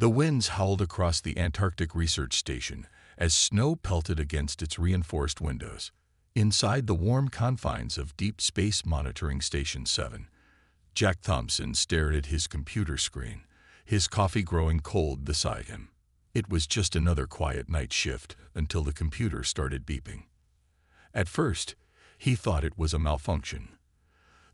The winds howled across the Antarctic Research Station as snow pelted against its reinforced windows. Inside the warm confines of Deep Space Monitoring Station 7, Jack Thompson stared at his computer screen, his coffee growing cold beside him. It was just another quiet night shift until the computer started beeping. At first, he thought it was a malfunction.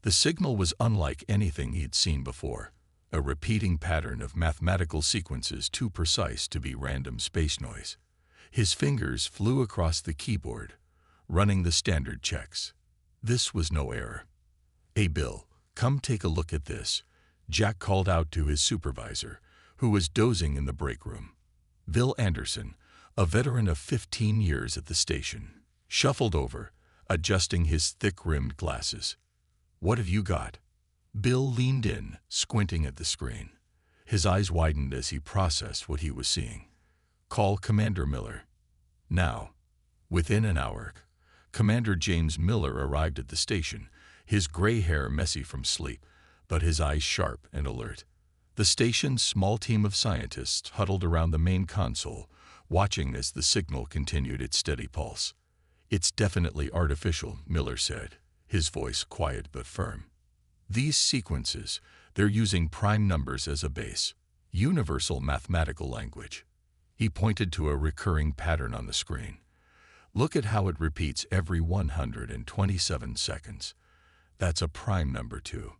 The signal was unlike anything he'd seen before, a repeating pattern of mathematical sequences too precise to be random space noise. His fingers flew across the keyboard, running the standard checks. This was no error. "Hey Bill, come take a look at this," Jack called out to his supervisor, who was dozing in the break room. Bill Anderson, a veteran of 15 years at the station, shuffled over, adjusting his thick-rimmed glasses. "What have you got?" Bill leaned in, squinting at the screen. His eyes widened as he processed what he was seeing. "Call Commander Miller." Now, within an hour, Commander James Miller arrived at the station, his gray hair messy from sleep, but his eyes sharp and alert. The station's small team of scientists huddled around the main console, watching as the signal continued its steady pulse. "It's definitely artificial," Miller said, his voice quiet but firm. "These sequences, they're using prime numbers as a base, universal mathematical language." He pointed to a recurring pattern on the screen. "Look at how it repeats every 127 seconds. That's a prime number too."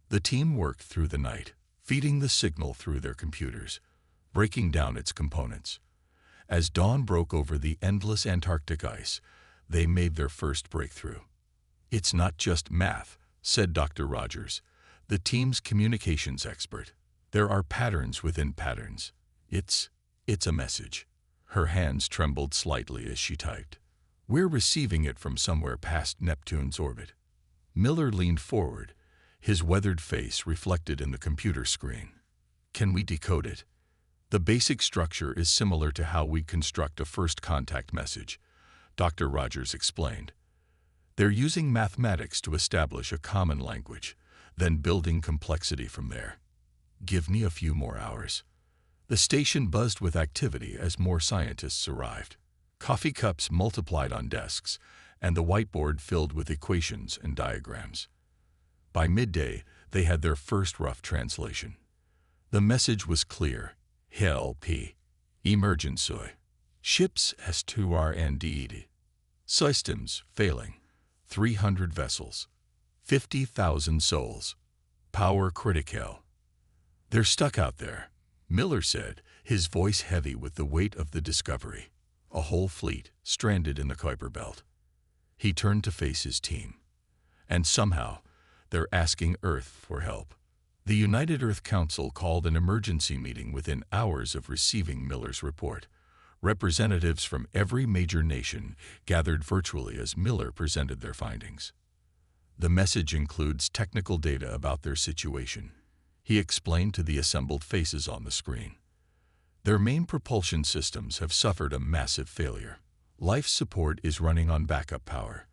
The team worked through the night, feeding the signal through their computers, breaking down its components. As dawn broke over the endless Antarctic ice, they made their first breakthrough. "It's not just math," said Dr. Rogers, the team's communications expert. "There are patterns within patterns. It's a message." Her hands trembled slightly as she typed. "We're receiving it from somewhere past Neptune's orbit." Miller leaned forward, his weathered face reflected in the computer screen. "Can we decode it?" "The basic structure is similar to how we construct a first contact message," Dr. Rogers explained. "They're using mathematics to establish a common language, then building complexity from there. Give me a few more hours." The station buzzed with activity as more scientists arrived. Coffee cups multiplied on desks, and the whiteboard filled with equations and diagrams. By midday, they had their first rough translation. The message was clear: HLP, emergency. Ships S2RND. Systems failing. 300 vessels. 50,000 souls. Power critical. "They're stuck out there," Miller said, his voice heavy with the weight of the discovery. "A whole fleet stranded in the Kuiper Belt." He turned to face his team. "And somehow, they're asking Earth for help." The United Earth Council called an emergency meeting within hours of receiving Miller's report. Representatives from every major nation gathered virtually as Miller presented their findings. The message includes technical data about their situation, he explained to the assembled faces on the screen. "Their main propulsion systems have suffered a massive failure. Life support is running on backup power.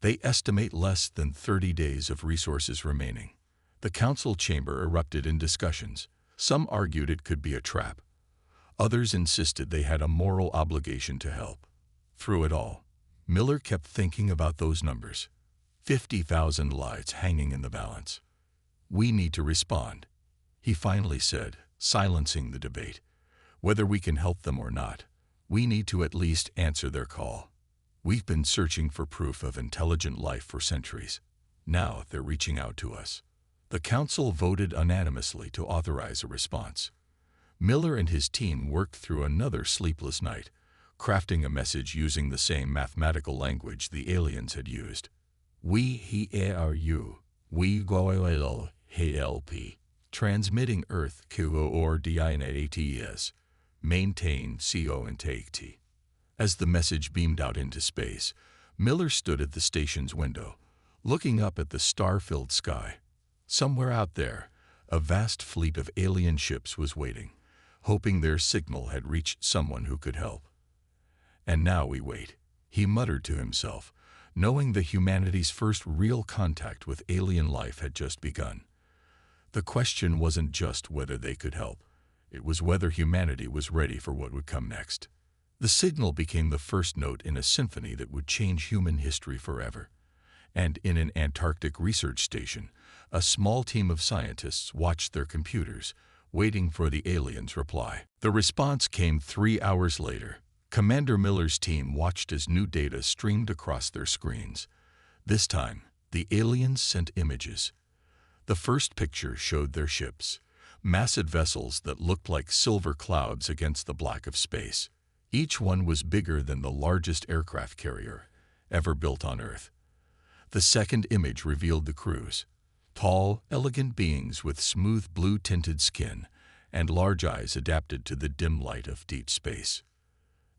They estimate less than 30 days of resources remaining." The council chamber erupted in discussions. Some argued it could be a trap. Others insisted they had a moral obligation to help. Through it all, Miller kept thinking about those numbers. 50,000 lives hanging in the balance. "We need to respond," he finally said, silencing the debate. "Whether we can help them or not, we need to at least answer their call. We've been searching for proof of intelligent life for centuries. Now they're reaching out to us." The council voted unanimously to authorize a response. Miller and his team worked through another sleepless night, crafting a message using the same mathematical language the aliens had used. "We hear you. We go HLP. Transmitting Earth coordinates. Maintain CO and take T." As the message beamed out into space, Miller stood at the station's window, looking up at the star-filled sky. Somewhere out there, a vast fleet of alien ships was waiting, hoping their signal had reached someone who could help. "And now we wait," he muttered to himself, knowing that humanity's first real contact with alien life had just begun. The question wasn't just whether they could help. It was whether humanity was ready for what would come next. The signal became the first note in a symphony that would change human history forever. And in an Antarctic research station, a small team of scientists watched their computers, waiting for the aliens' reply. The response came 3 hours later. Commander Miller's team watched as new data streamed across their screens. This time, the aliens sent images. The first picture showed their ships, massive vessels that looked like silver clouds against the black of space. Each one was bigger than the largest aircraft carrier ever built on Earth. The second image revealed the crews, tall, elegant beings with smooth blue-tinted skin and large eyes adapted to the dim light of deep space.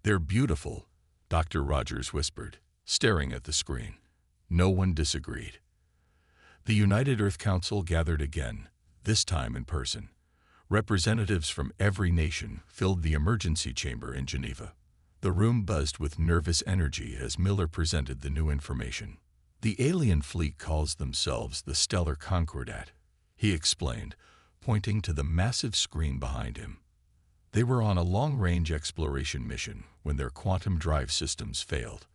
"They're beautiful," Dr. Rogers whispered, staring at the screen. No one disagreed. The United Earth Council gathered again, this time in person. Representatives from every nation filled the emergency chamber in Geneva. The room buzzed with nervous energy as Miller presented the new information. "The alien fleet calls themselves the Stellar Concordat," he explained, pointing to the massive screen behind him. "They were on a long-range exploration mission when their quantum drive systems failed.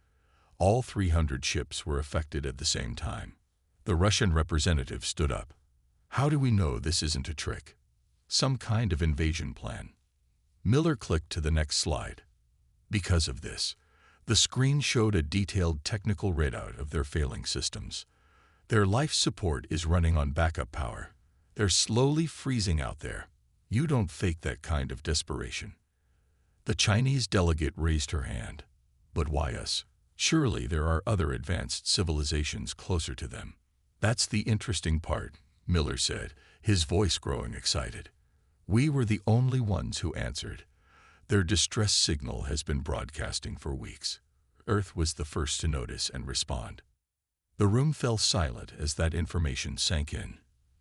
All 300 ships were affected at the same time." The Russian representative stood up. "How do we know this isn't a trick? Some kind of invasion plan?" Miller clicked to the next slide. Because of this, the screen showed a detailed technical readout of their failing systems. "Their life support is running on backup power. They're slowly freezing out there. You don't fake that kind of desperation." The Chinese delegate raised her hand. "But why us? Surely there are other advanced civilizations closer to them." "That's the interesting part," Miller said, his voice growing excited. "We were the only ones who answered. Their distress signal has been broadcasting for weeks." Earth was the first to notice and respond. The room fell silent as that information sank in.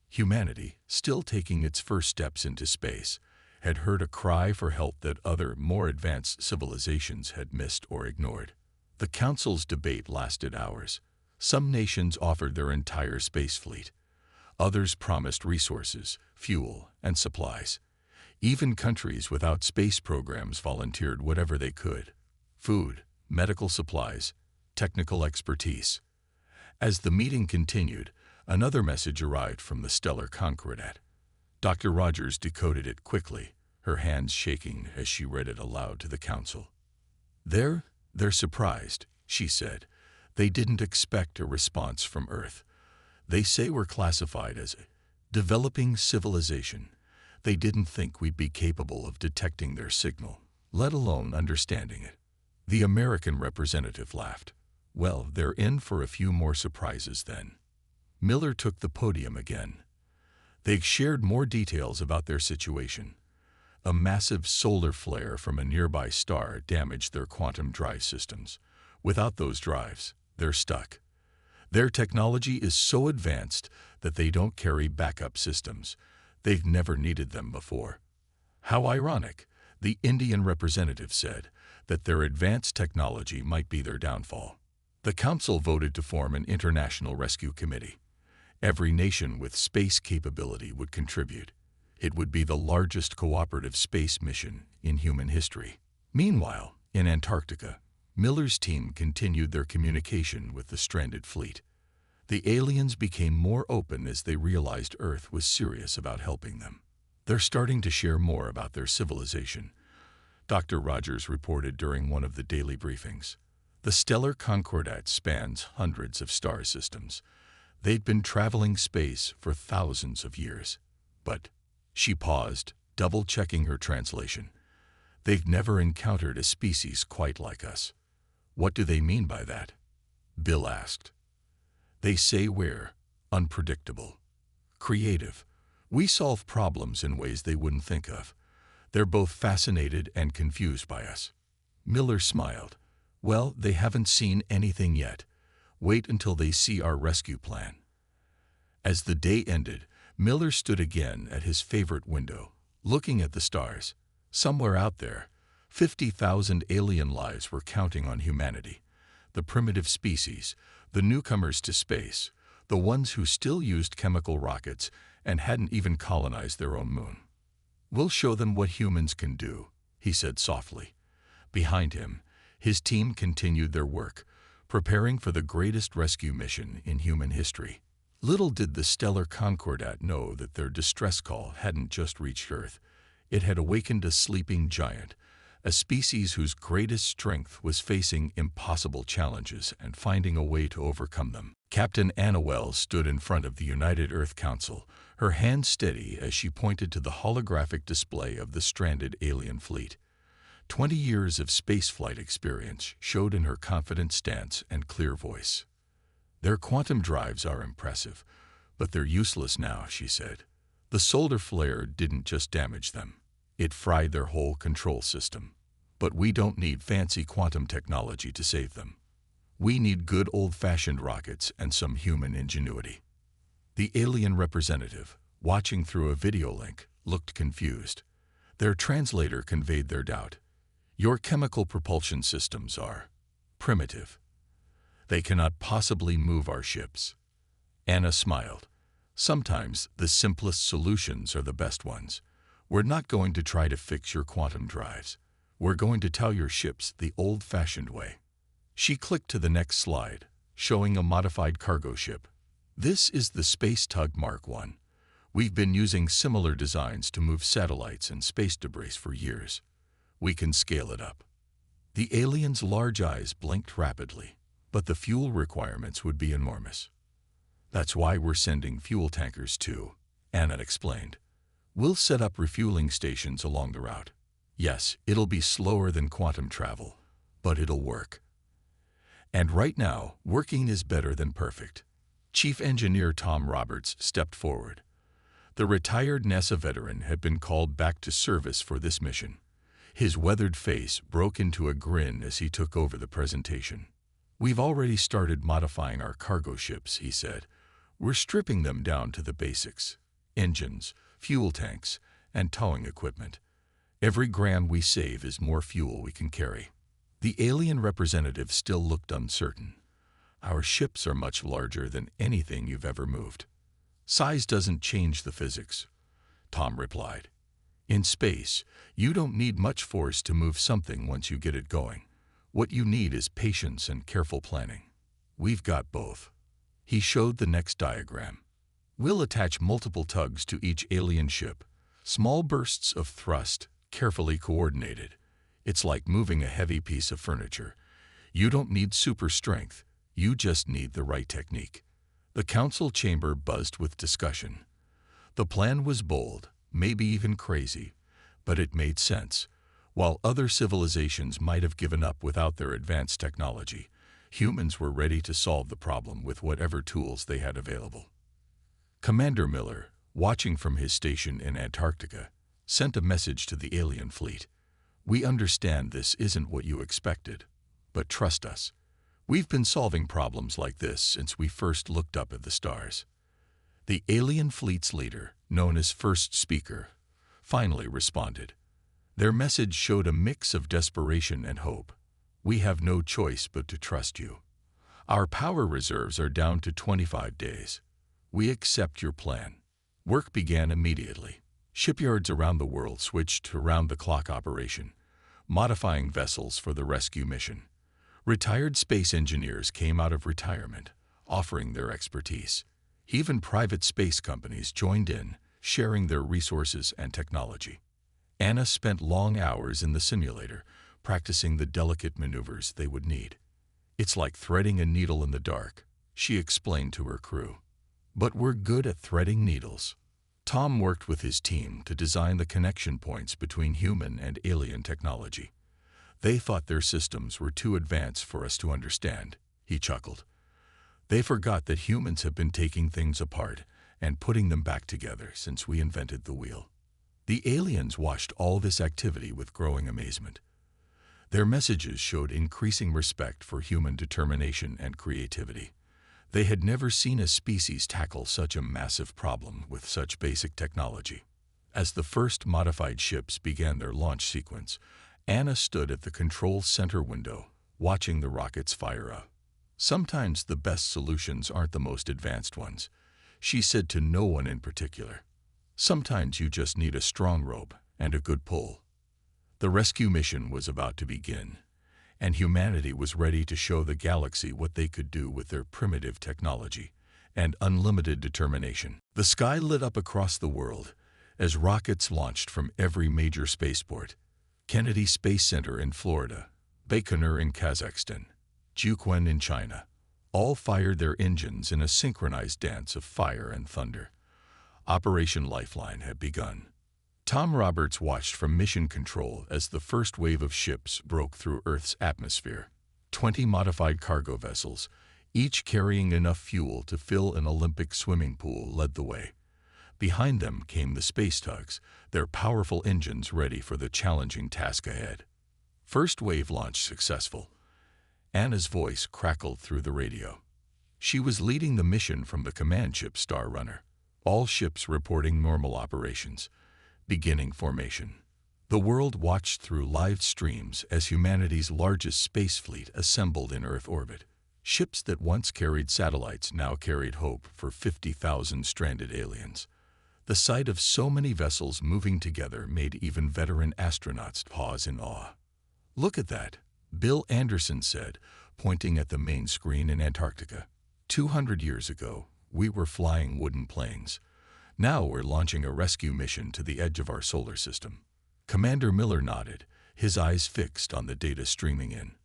Humanity, still taking its first steps into space, had heard a cry for help that other, more advanced civilizations had missed or ignored. The Council's debate lasted hours. Some nations offered their entire space fleet. Others promised resources, fuel, and supplies. Even countries without space programs volunteered whatever they could: food, medical supplies, technical expertise. As the meeting continued, another message arrived from the Stellar Concordat. Dr. Rogers decoded it quickly, her hands shaking as she read it aloud to the Council. They're surprised," she said. "They didn't expect a response from Earth. They say we're classified as a developing civilization. They didn't think we'd be capable of detecting their signal, let alone understanding it." The American representative laughed. "Well, they're in for a few more surprises then." Miller took the podium again. They shared more details about their situation. A massive solar flare from a nearby star damaged their quantum drive systems. Without those drives, they're stuck. Their technology is so advanced that they don't carry backup systems. They've never needed them before. "How ironic," the Indian representative said, "that their advanced technology might be their downfall." The Council voted to form an international rescue committee. Every nation with space capability would contribute. It would be the largest cooperative space mission in human history. Meanwhile, in Antarctica, Miller's team continued their communication with the stranded fleet. The aliens became more open as they realized Earth was serious about helping them. "They're starting to share more about their civilization," Dr. Rogers reported during one of the daily briefings. "The Stellar Concordat spans hundreds of star systems. They'd been traveling space for thousands of years. But," she paused, double-checking her translation, "they've never encountered a species quite like us." "What do they mean by that?" Bill asked. "They say we're unpredictable, creative. We solve problems in ways they wouldn't think of. They're both fascinated and confused by us." Miller smiled. "Well, they haven't seen anything yet. Wait until they see our rescue plan." As the day ended, Miller stood again at his favorite window, looking at the stars. Somewhere out there, 50,000 alien lives were counting on humanity. The primitive species, the newcomers to space, the ones who still used chemical rockets and hadn't even colonized their own moon. "We'll show them what humans can do," he said softly. Behind him, his team continued their work, preparing for the greatest rescue mission in human history. Little did the stellar Concordat know that their distress call hadn't just reached Earth. It had awakened a sleeping giant, a species whose greatest strength was facing impossible challenges and finding a way to overcome them. Captain Anna Wells stood in front of the United Earth Council, her hand steady as she pointed to the holographic display of the stranded alien fleet. 20 years of spaceflight experience showed in her confident stance and clear voice. "Their quantum drives are impressive, but they're useless now," she said. "The solar flare didn't just damage them. It fried their whole control system. But we don't need fancy quantum technology to save them. We need good old-fashioned rockets and some human ingenuity." The alien representative, watching through a video link, looked confused. Their translator conveyed their doubt. "Your chemical propulsion systems are primitive. They cannot possibly move our ships." Anna smiled. "Sometimes the simplest solutions are the best ones. We're not going to try to fix your quantum drives. We're going to tow your ships the old-fashioned way." She clicked to the next slide, showing a modified cargo ship. "This is the Space Tug Mark I. We've been using similar designs to move satellites and space debris for years. We can scale it up." The alien's large eyes blinked rapidly, but the fuel requirements would be enormous. "That's why we're sending fuel tankers too," Anna explained. "We'll set up refueling stations along the route. Yes, it'll be slower than quantum travel, but it'll work. And right now, working is better than perfect." Chief Engineer Tom Roberts stepped forward. The retired NASA veteran had been called back to service for this mission. His weathered face broke into a grin as he took over the presentation. "We've already started modifying our cargo ships," he said. "We're stripping them down to the basics: engines, fuel tanks, and towing equipment. Every gram we save is more fuel we can carry." The alien representative still looked uncertain. "Our ships are much larger than anything you've ever moved." "Size doesn't change the physics," Tom replied. "In space, you don't need much force to move something once you get it going. What you need is patience and careful planning. We've got both." He showed the next diagram. "We'll attach multiple tugs to each alien ship, small bursts of thrust, carefully coordinated. It's like moving a heavy piece of furniture. You don't need super strength, you just need the right technique." The council chamber buzzed with discussion. The plan was bold, maybe even crazy, but it made sense. While other civilizations might have given up without their advanced technology, humans were ready to solve the problem with whatever tools they had available. Commander Miller, watching from his station in Antarctica, sent a message to the alien fleet. "We understand this isn't what you expected, but trust us. We've been solving problems like this since we first looked up at the stars." The alien fleet's leader, known as First Speaker, finally responded. Their message showed a mix of desperation and hope. "We have no choice but to trust you. Our power reserves are down to 25 days. We accept your plan." Work began immediately. Shipyards around the world switched to round-the-clock operation, modifying vessels for the rescue mission. Retired space engineers came out of retirement, offering their expertise. Even private space companies joined in, sharing their resources and technology. Anna spent long hours in the simulator, practicing the delicate maneuvers they would need. "It's like threading a needle in the dark," she explained to her crew. "But we're good at threading needles." Tom worked with his team to design the connection points between human and alien technology. "They thought their systems were too advanced for us to understand," he chuckled. "They forgot that humans have been taking things apart and putting them back together since we invented the wheel." The aliens watched all this activity with growing amazement. Their messages showed increasing respect for human determination and creativity. They had never seen a species tackle such a massive problem with such basic technology. As the first modified ships began their launch sequence, Anna stood at the control center window, watching the rockets fire up. "Sometimes the best solutions aren't the most advanced ones," she said to no one in particular. "Sometimes you just need a strong rope and a good pull. The rescue mission was about to begin, and humanity was ready to show the galaxy what they could do with their primitive technology and unlimited determination. The sky lit up across the world as rockets launched from every major spaceport: Kennedy Space Center in Florida, Baikonur in Kazakhstan, Jiuquan in China. All fired their engines in a synchronized dance of fire and thunder. Operation Lifeline had begun. Tom Roberts watched from mission control as the first wave of ships broke through Earth's atmosphere. 20 modified cargo vessels, each carrying enough fuel to fill an Olympic swimming pool, led the way. Behind them came the space tugs, their powerful engines ready for the challenging task ahead. First wave launch successful. Anna's voice crackled through the radio. She was leading the mission from the command ship Star Runner. All ships reporting normal operations. Beginning formation. The world watched through live streams as humanity's largest space fleet assembled in Earth orbit. Ships that once carried satellites now carried hope for 50,000 stranded aliens. The sight of so many vessels moving together made even veteran astronauts pause in awe. "Look at that," Bill Anderson said, pointing at the main screen in Antarctica. 200 years ago, we were flying wooden planes. Now we're launching a rescue mission to the edge of our solar system. Commander Miller nodded, his eyes fixed on the data streaming in.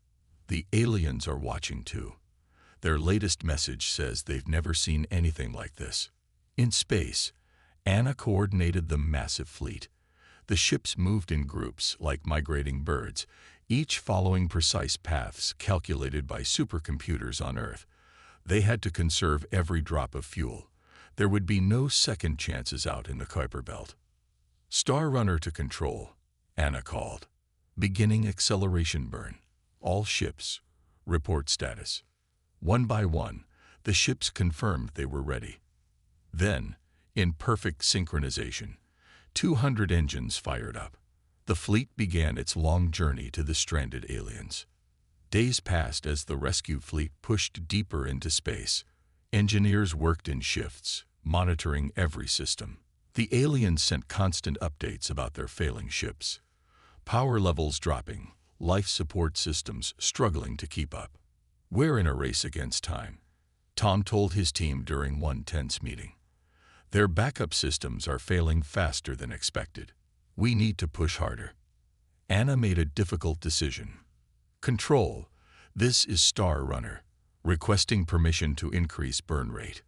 The aliens are watching too. Their latest message says they've never seen anything like this. In space, Anna coordinated the massive fleet. The ships moved in groups like migrating birds, each following precise paths calculated by supercomputers on Earth. They had to conserve every drop of fuel. There would be no second chances out in the Kuiper Belt. "Star Runner to control," Anna called. "Beginning acceleration burn. All ships, report status." One by one, the ships confirmed they were ready. Then, in perfect synchronization, 200 engines fired up. The fleet began its long journey to the stranded aliens. Days passed as the rescue fleet pushed deeper into space. Engineers worked in shifts, monitoring every system. The aliens sent constant updates about their failing ships. Power levels dropping, life support systems struggling to keep up. "We're in a race against time," Tom told his team during one tense meeting. "Their backup systems are failing faster than expected. We need to push harder." Anna made a difficult decision. "Control, this is Star Runner, requesting permission to increase burn rate.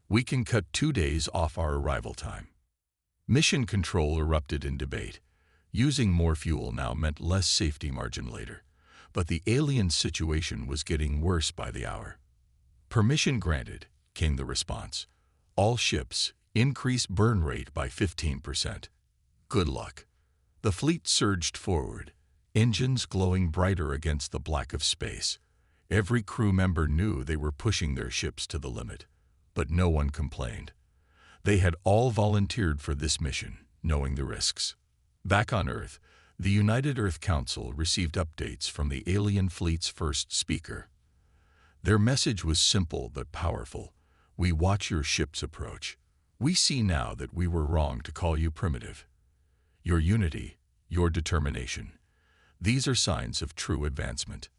We can cut 2 days off our arrival time." Mission Control erupted in debate. Using more fuel now meant less safety margin later, but the alien situation was getting worse by the hour. "Permission granted," came the response. "All ships, increase burn rate by 15%. Good luck." The fleet surged forward, engines glowing brighter against the black of space. Every crew member knew they were pushing their ships to the limit, but no one complained. They had all volunteered for this mission, knowing the risks. Back on Earth, the United Earth Council received updates from the alien fleet's first speaker. Their message was simple but powerful. "We watch your ships approach. We see now that we were wrong to call you primitive. Your unity, your determination. These are signs of true advancement."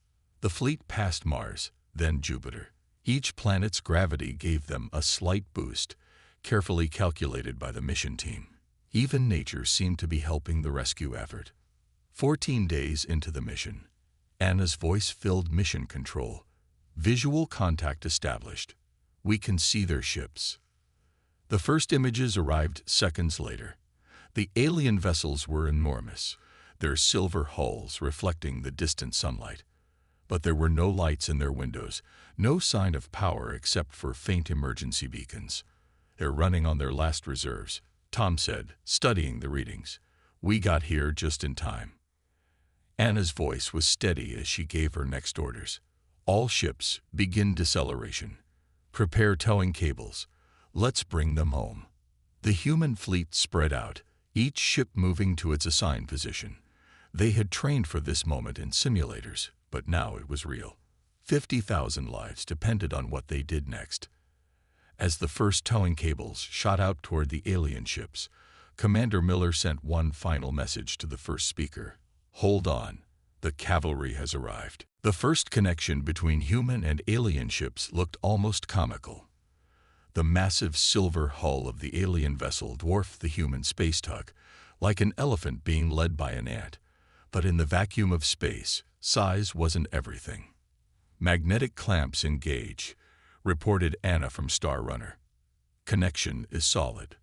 The fleet passed Mars, then Jupiter. Each planet's gravity gave them a slight boost, carefully calculated by the mission team. Even nature seemed to be helping the rescue effort. 14 days into the mission, Anna's voice filled mission control. "Visual contact established. We can see their ships." The first images arrived seconds later. The alien vessels were enormous, their silver hulls reflecting the distant sunlight. But there were no lights in their windows, no sign of power except for faint emergency beacons. "They're running on their last reserves," Tom said, studying the readings. "We got here just in time." Anna's voice was steady as she gave her next orders. "All ships, begin deceleration. Prepare towing cables. Let's bring them home." The human fleet spread out, each ship moving to its assigned position. They had trained for this moment in simulators, but now it was real. 50,000 lives depended on what they did next. As the first towing cables shot out toward the alien ships, Commander Miller sent one final message to the first speaker. "Hold on. The cavalry has arrived." The first connection between human and alien ships looked almost comical. The massive silver hull of the alien vessel dwarfed the human space tug, like an elephant being led by an ant. But in the vacuum of space, size wasn't everything. "Magnetic clamps engage," reported Anna from Star Runner. "Connection is solid.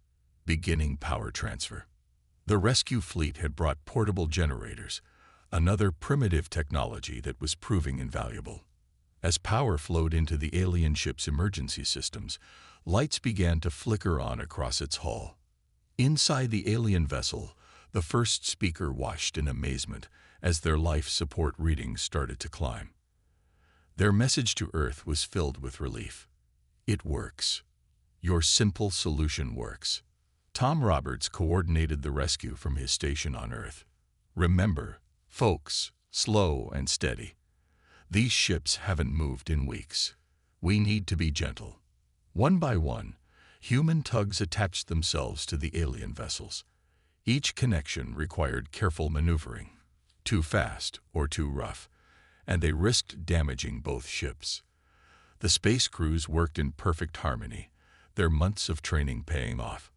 Beginning power transfer." The rescue fleet had brought portable generators, another primitive technology that was proving invaluable. As power flowed into the alien ship's emergency systems, lights began to flicker on across its hull. Inside the alien vessel, the first speaker watched in amazement as their life support readings started to climb. Their message to Earth was filled with relief. "It works. Your simple solution works." Tom Roberts coordinated the rescue from his station on Earth. "Remember, folks, slow and steady. These ships haven't moved in weeks. We need to be gentle." One by one, human tugs attached themselves to the alien vessels. Each connection required careful maneuvering, too fast or too rough, and they risked damaging both ships. The space crews worked in perfect harmony, their months of training paying off.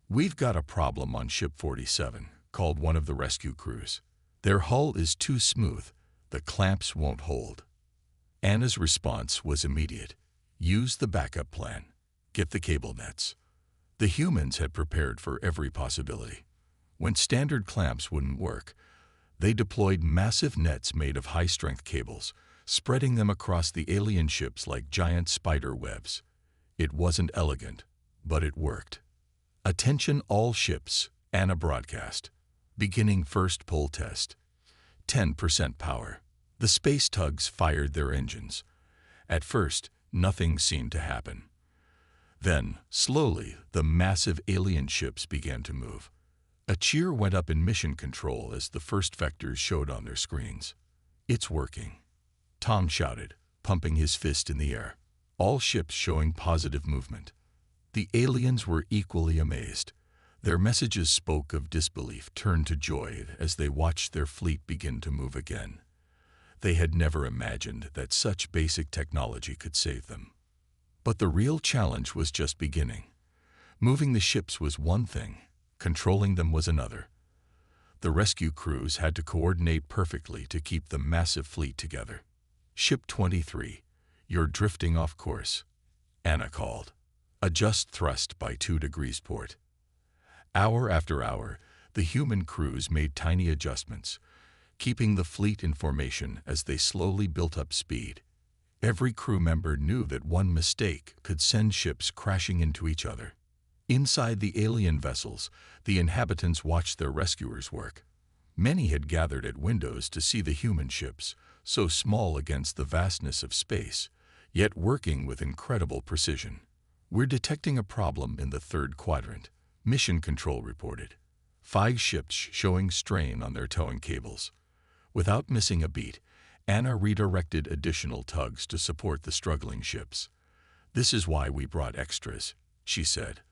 "We've got a problem on Ship 47, called one of the rescue crews. Their hull is too smooth, the clamps won't hold." Anna's response was immediate. "Use the backup plan. Get the cable nets." The humans had prepared for every possibility. When standard clamps wouldn't work, they deployed massive nets made of high-strength cables, spreading them across the alien ships like giant spider webs. It wasn't elegant, but it worked. "Attention all ships," Anna broadcast. "Beginning first pull test. 10% power." The space tugs fired their engines. At first, nothing seemed to happen. Then, slowly, the massive alien ships began to move. A cheer went up in mission control as the first vectors showed on their screens. "It's working," Tom shouted, pumping his fist in the air. All ships showing positive movement. The aliens were equally amazed. Their messages spoke of disbelief turned to joy as they watched their fleet begin to move again. They had never imagined that such basic technology could save them. But the real challenge was just beginning. Moving the ships was one thing, controlling them was another. The rescue crews had to coordinate perfectly to keep the massive fleet together. "Ship 23, you're drifting off course," Anna called. "Adjust thrust by 2 degrees port." Hour after hour, the human crews made tiny adjustments, keeping the fleet in formation as they slowly built up speed. Every crew member knew that one mistake could send ships crashing into each other. Inside the alien vessels, the inhabitants watched their rescuers work. Many had gathered at windows to see the human ships, so small against the vastness of space, yet working with incredible precision. "We're detecting a problem in the third quadrant," Mission Control reported. 5 ships showing strain on their towing cables. Without missing a beat, Anna redirected additional tugs to support the struggling ships. "This is why we brought extras," she said.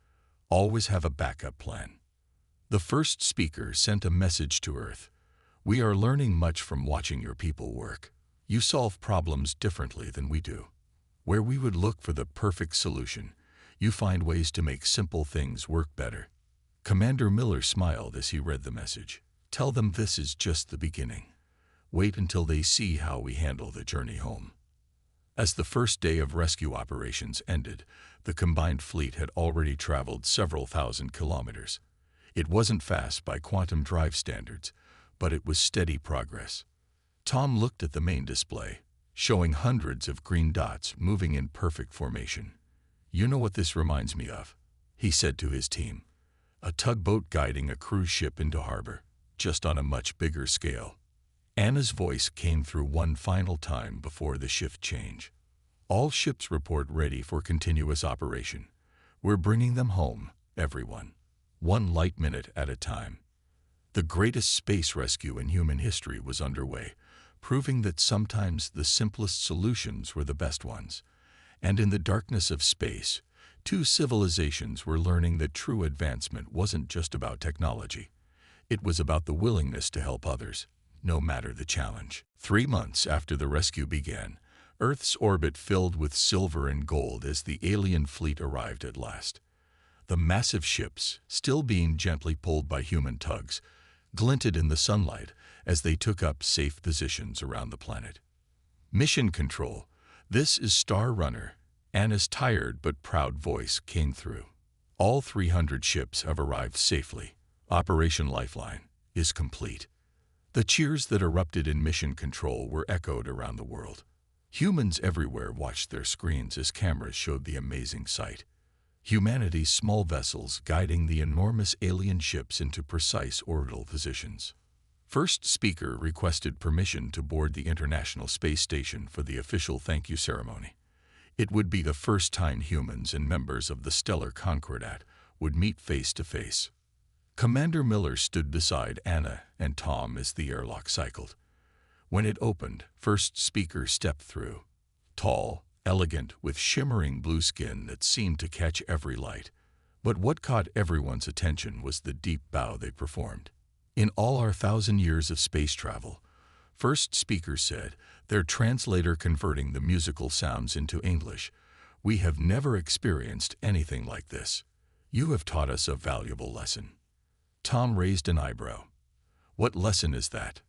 "Always have a backup plan." The first speaker sent a message to Earth. "We are learning much from watching your people work. You solve problems differently than we do. Where we would look for the perfect solution, you find ways to make simple things work better." Commander Miller smiled as he read the message. "Tell them this is just the beginning. Wait until they see how we handle the journey home." As the first day of rescue operations ended, the combined fleet had already traveled several thousand kilometers. It wasn't fast by quantum drive standards, but it was steady progress. Tom looked at the main display, showing hundreds of green dots moving in perfect formation. "You know what this reminds me of?" he said to his team. "A tugboat guiding a cruise ship into harbor, just on a much bigger scale." Anna's voice came through one final time before the shift change. "All ships report ready for continuous operation. We're bringing them home, everyone. One light minute at a time." The greatest space rescue in human history was underway, proving that sometimes the simplest solutions were the best ones. And in the darkness of space, Two civilizations were learning that true advancement wasn't just about technology. It was about the willingness to help others, no matter the challenge. 3 months after the rescue began, Earth's orbit filled with silver and gold as the alien fleet arrived at last. The massive ships, still being gently pulled by human tugs, glinted in the sunlight as they took up safe positions around the planet. Mission Control, this is Star Runner. Anna's tired but proud voice came through. All 300 ships have arrived safely. Operation Lifeline is complete. The cheers that erupted in Mission Control were echoed around the world. Humans everywhere watched their screens as cameras showed the amazing sight. Humanity's small vessels guiding the enormous alien ships into precise orbital positions. First speaker requested permission to board the International Space Station for the official thank you ceremony. It would be the first time humans and members of the Stellar Concordat would meet face to face. Commander Miller stood beside Anna and Tom as the airlock cycled. When it opened, first speaker stepped through. Tall, elegant, with shimmering blue skin that seemed to catch every light. But what caught everyone's attention was the deep bow they performed. In all our 1,000 years of space travel, first speaker said, their translator converting the musical sounds into English, we have never experienced anything like this. You have taught us a valuable lesson. Tom raised an eyebrow. What lesson is that?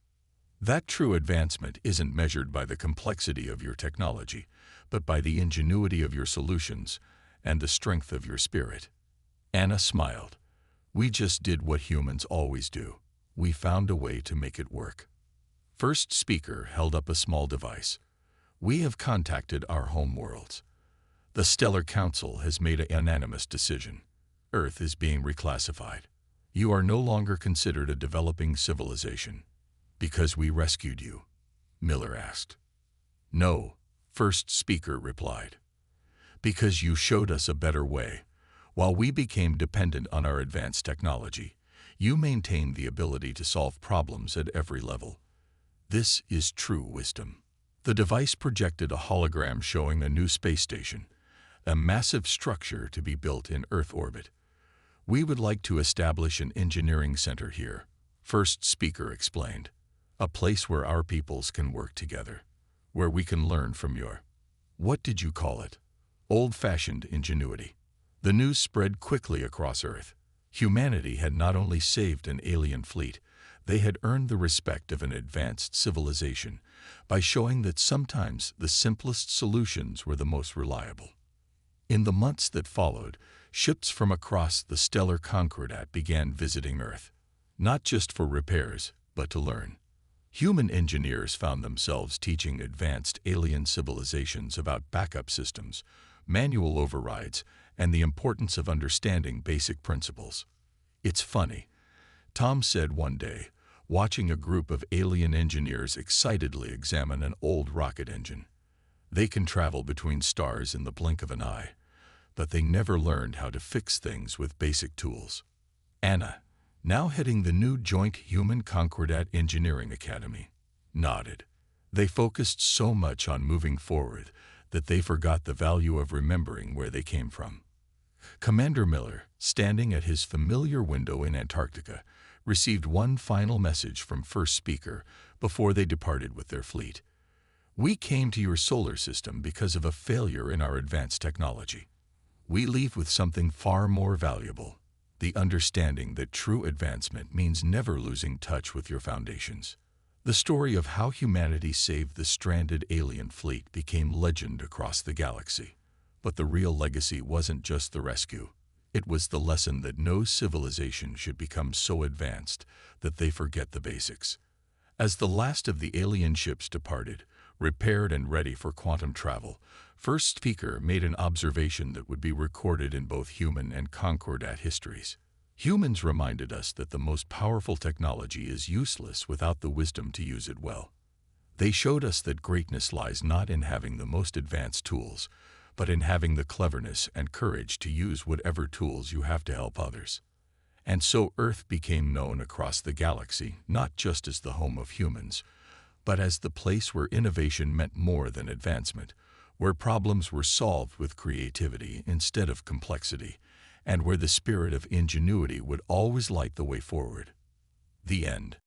That true advancement isn't measured by the complexity of your technology, but by the ingenuity of your solutions and the strength of your spirit. Anna smiled. We just did what humans always do. We found a way to make it work. First speaker held up a small device. We have contacted our home worlds. The Stellar Council has made a unanimous decision. Earth is being reclassified. You are no longer considered a developing civilization. Because we rescued you? Miller asked. No, first speaker replied. Because you showed us a better way. While we became dependent on our advanced technology, you maintained the ability to solve problems at every level. This is true wisdom. The device projected a hologram showing a new space station, a massive structure to be built in Earth orbit. We would like to establish an engineering center here, first speaker explained. A place where our peoples can work together, where we can learn from your, what did you call it? Old-fashioned ingenuity. The news spread quickly across Earth. Humanity had not only saved an alien fleet, they had earned the respect of an advanced civilization by showing that sometimes the simplest solutions were the most reliable. In the months that followed, ships from across the Stellar Concordat began visiting Earth, not just for repairs, but to learn. Human engineers found themselves teaching advanced alien civilizations about backup systems, manual overrides, and the importance of understanding basic principles. It's funny, Tom said one day, watching a group of alien engineers excitedly examine an old rocket engine. They can travel between stars in the blink of an eye, but they never learned how to fix things with basic tools. Anna, now heading the new Joint Human Concordat Engineering Academy, nodded. They focused so much on moving forward that they forgot the value of remembering where they came from. Commander Miller, standing at his familiar window in Antarctica, received one final message from first speaker before they departed with their fleet. We came to your solar system because of a failure in our advanced technology. We leave with something far more valuable, the understanding that true advancement means never losing touch with your foundations. The story of how humanity saved the stranded alien fleet became legend across the galaxy. But the real legacy wasn't just the rescue. It was the lesson that no civilization should become so advanced that they forget the basics. As the last of the alien ships departed, repaired and ready for quantum travel, first speaker made an observation that would be recorded in both human and Concordat histories. Humans reminded us that the most powerful technology is useless without the wisdom to use it well. They showed us that greatness lies not in having the most advanced tools, but in having the cleverness and courage to use whatever tools you have to help others. And so Earth became known across the galaxy not just as the home of humans, but as the place where innovation meant more than advancement, where problems were solved with creativity instead of complexity, and where the spirit of ingenuity would always light the way forward. The end.